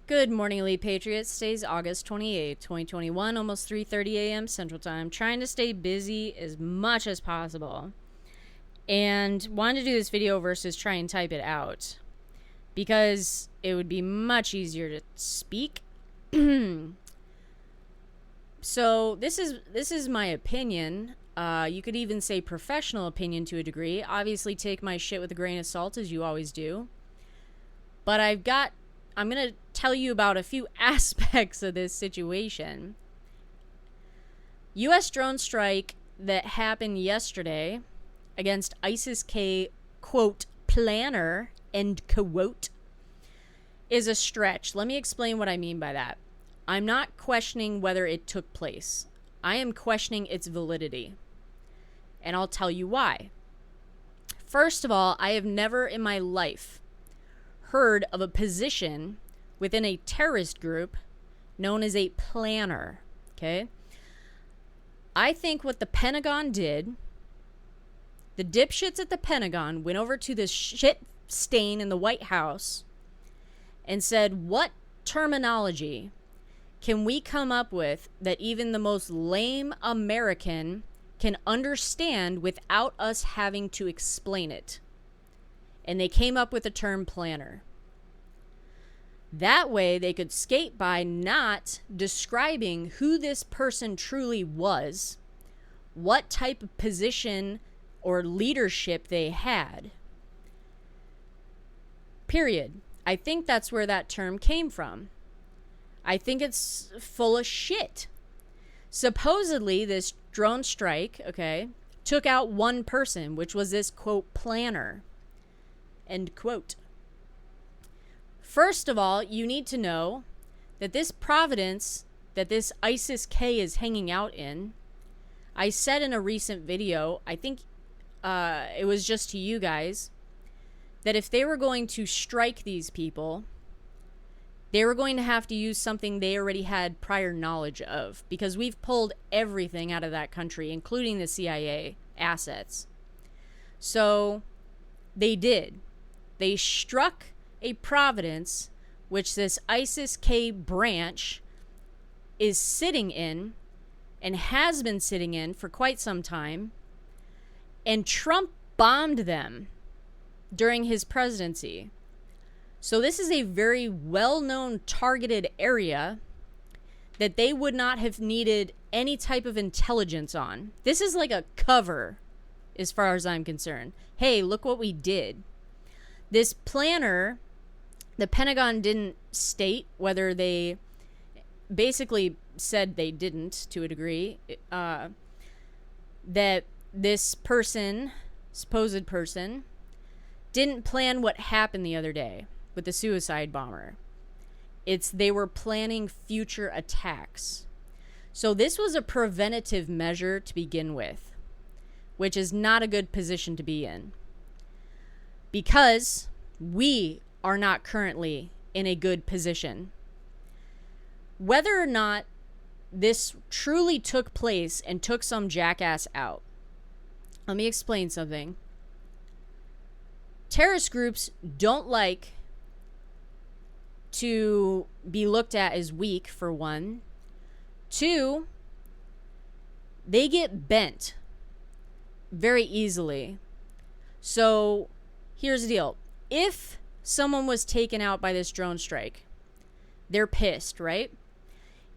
Good morning, Elite Patriots. Today's August 28th, 2021, almost 3:30 a.m. Central Time. Trying to stay busy as much as possible. And wanted to do this video versus try and type it out because it would be much easier to speak. So this is my opinion. You could even say professional opinion to a degree. Obviously, take my shit with a grain of salt, as you always do. But I'm going to tell you about a few aspects of this situation. U.S. drone strike that happened yesterday against ISIS-K, quote, planner, end quote, is a stretch. Let me explain what I mean by that. I'm not questioning whether it took place. I am questioning its validity. And I'll tell you why. First of all, I have never in my life heard of a position within a terrorist group known as a planner, okay? I think what the Pentagon did, the dipshits at the Pentagon went over to this shit stain in the White House and said, what terminology can we come up with that even the most lame American can understand without us having to explain it? And they came up with the term planner. That way they could skate by not describing who this person truly was, what type of position or leadership they had. Period. I think that's where that term came from. I think it's full of shit. Supposedly, this drone strike, okay, took out one person, which was this, quote, planner. End quote. First of all, you need to know that this Providence that this ISIS-K is hanging out in, I said in a recent video, I think it was just to you guys, that if they were going to strike these people, they were going to have to use something they already had prior knowledge of, because we've pulled everything out of that country, including the CIA assets. So they did. They struck a Providence, which this ISIS-K branch is sitting in and has been sitting in for quite some time, and Trump bombed them during his presidency. So this is a very well-known targeted area that they would not have needed any type of intelligence on. This is like a cover as far as I'm concerned. Hey, look what we did. This planner, the Pentagon didn't state whether they basically said they didn't to a degree, that this person, supposed person, didn't plan what happened the other day with the suicide bomber. They were planning future attacks. So this was a preventative measure to begin with, which is not a good position to be in, because we are not currently in a good position. Whether or not this truly took place and took some jackass out, let me explain something. Terrorist groups don't like to be looked at as weak, for one. Two, they get bent very easily. So here's the deal. If someone was taken out by this drone strike, they're pissed, right?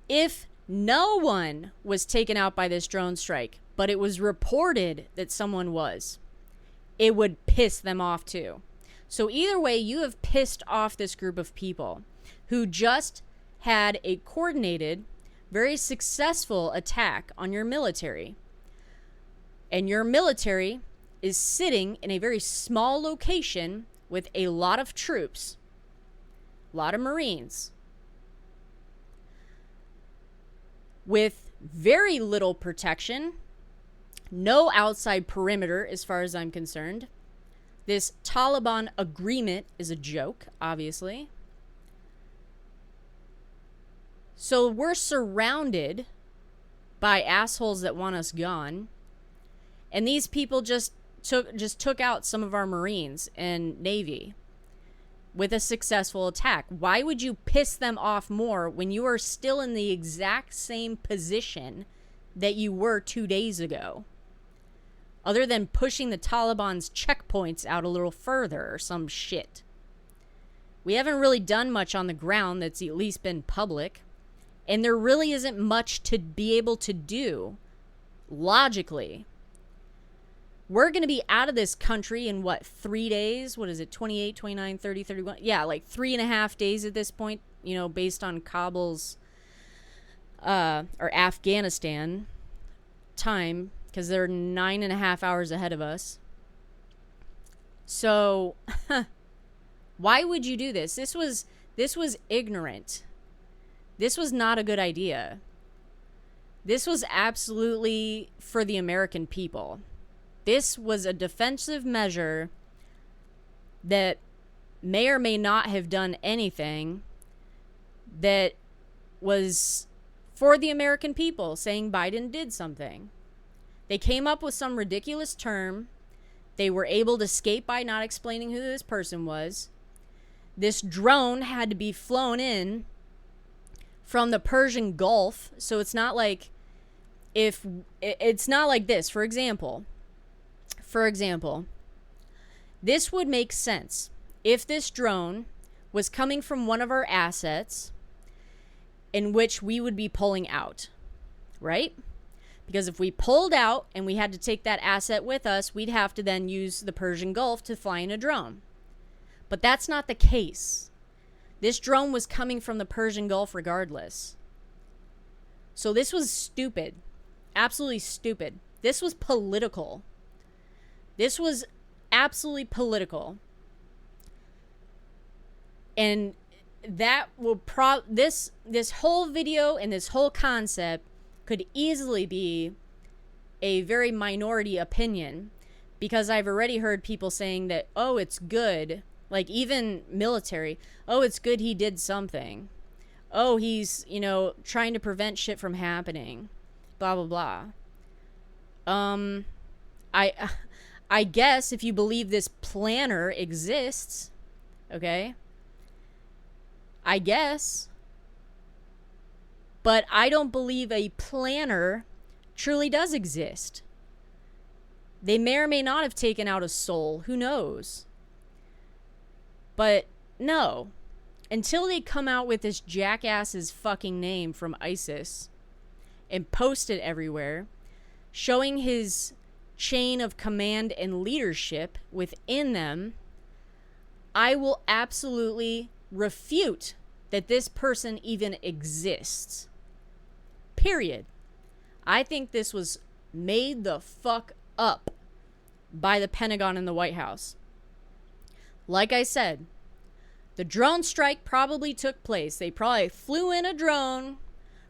If no one was taken out by this drone strike, but it was reported that someone was, it would piss them off too. So either way, you have pissed off this group of people who just had a coordinated, very successful attack on your military. And your military is sitting in a very small location with a lot of troops, a lot of Marines, with very little protection, no outside perimeter as far as I'm concerned. This Taliban agreement is a joke, obviously. So we're surrounded by assholes that want us gone. And these people just took out some of our Marines and Navy. with a successful attack. Why would you piss them off more when you are still in the exact same position that you were 2 days ago? Other than pushing the Taliban's checkpoints out a little further or some shit. We haven't really done much on the ground that's at least been public. And there really isn't much to be able to do, logically. We're going to be out of this country in, 3 days? What is it, 28, 29, 30, 31? Yeah, like 3.5 days at this point, based on Kabul's, or Afghanistan time, because they're 9.5 hours ahead of us. So, why would you do this? This was ignorant. This was not a good idea. This was absolutely for the American people. This was a defensive measure that may or may not have done anything that was for the American people, saying Biden did something. They came up with some ridiculous term. They were able to escape by not explaining who this person was. This drone had to be flown in from the Persian Gulf, so it's not like it's not like this. For example, this would make sense if this drone was coming from one of our assets in which we would be pulling out, right? Because if we pulled out and we had to take that asset with us, we'd have to then use the Persian Gulf to fly in a drone. But that's not the case. This drone was coming from the Persian Gulf regardless. So this was stupid. Absolutely stupid. This was political. This was absolutely political. And that will this whole video and this whole concept could easily be a very minority opinion, because I've already heard people saying that, oh, it's good. Like, even military. Oh, it's good he did something. Oh, he's, trying to prevent shit from happening. Blah, blah, blah. I guess if you believe this planner exists, okay? I guess. But I don't believe a planner truly does exist. They may or may not have taken out a soul. Who knows? But no, until they come out with this jackass's fucking name from ISIS and post it everywhere, showing his chain of command and leadership within them, I will absolutely refute that this person even exists. Period. I think this was made the fuck up by the Pentagon and the White House. Like I said, the drone strike probably took place. They probably flew in a drone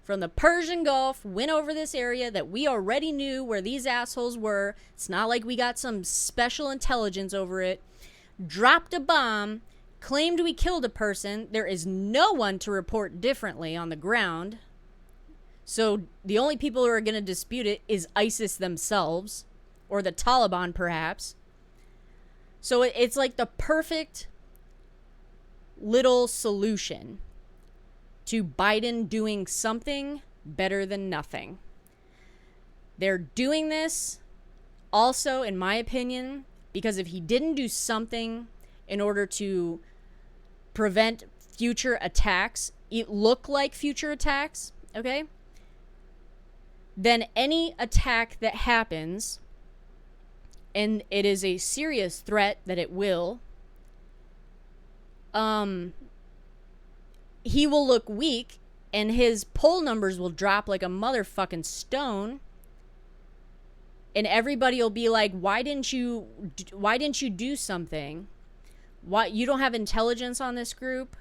from the Persian Gulf, went over this area that we already knew where these assholes were. It's not like we got some special intelligence over it. Dropped a bomb, claimed we killed a person. There is no one to report differently on the ground. So the only people who are going to dispute it is ISIS themselves, or the Taliban perhaps. So it's like the perfect little solution to Biden doing something better than nothing. They're doing this also, in my opinion, because if he didn't do something in order to prevent future attacks, it look like future attacks, okay? Then any attack that happens, and it is a serious threat that it will, he will look weak and his poll numbers will drop like a motherfucking stone, and everybody will be like, why didn't you do something? Why you don't have intelligence on this group?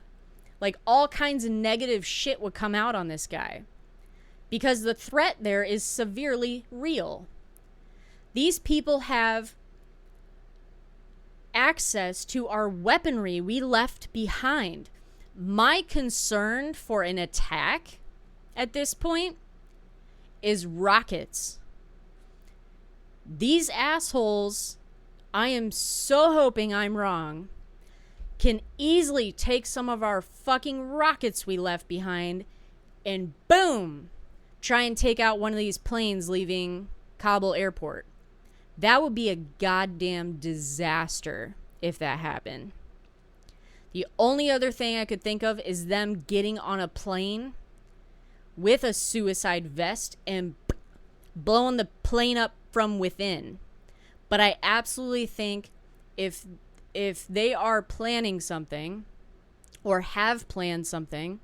Like, all kinds of negative shit would come out on this guy, because the threat there is severely real. These people have access to our weaponry we left behind. My concern for an attack at this point is rockets. These assholes, I am so hoping I'm wrong, can easily take some of our fucking rockets we left behind and boom, try and take out one of these planes leaving Kabul airport. That would be a goddamn disaster if that happened. The only other thing I could think of is them getting on a plane with a suicide vest and blowing the plane up from within. But I absolutely think if they are planning something or have planned something,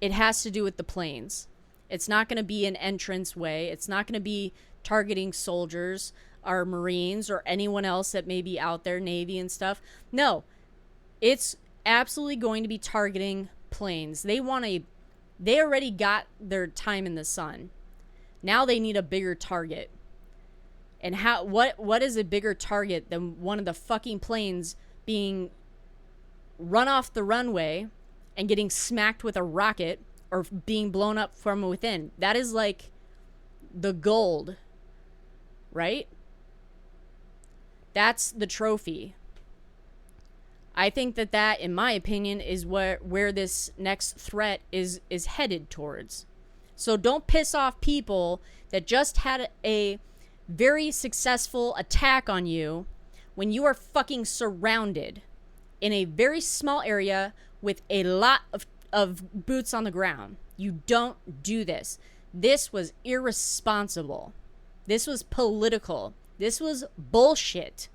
it has to do with the planes. It's not going to be an entrance way. It's not going to be targeting soldiers or Marines or anyone else that may be out there, Navy and stuff. No, it's absolutely going to be targeting planes. They already got their time in the sun. Now they need a bigger target. And what is a bigger target than one of the fucking planes being run off the runway and getting smacked with a rocket or being blown up from within? That is like the gold, right? That's the trophy. I think that, in my opinion, is where this next threat is headed towards. So don't piss off people that just had a very successful attack on you when you are fucking surrounded in a very small area with a lot of boots on the ground. You don't do this. This was irresponsible. This was political. This was bullshit.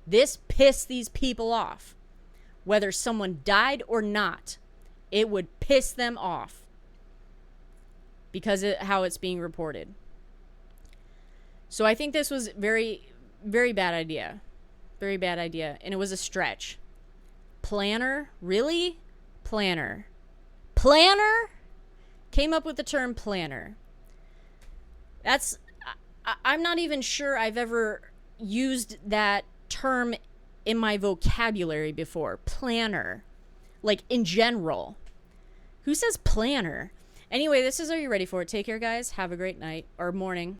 This pissed these people off. Whether someone died or not, it would piss them off because of how it's being reported. So I think this was very, very bad idea. Very bad idea. And it was a stretch. Planner? Really? Planner. Planner? Came up with the term planner. I'm not even sure I've ever used that term in my vocabulary before. Planner. Like in general. Who says planner? Anyway, this is Are You Ready For It? Take care, guys. Have a great night or morning.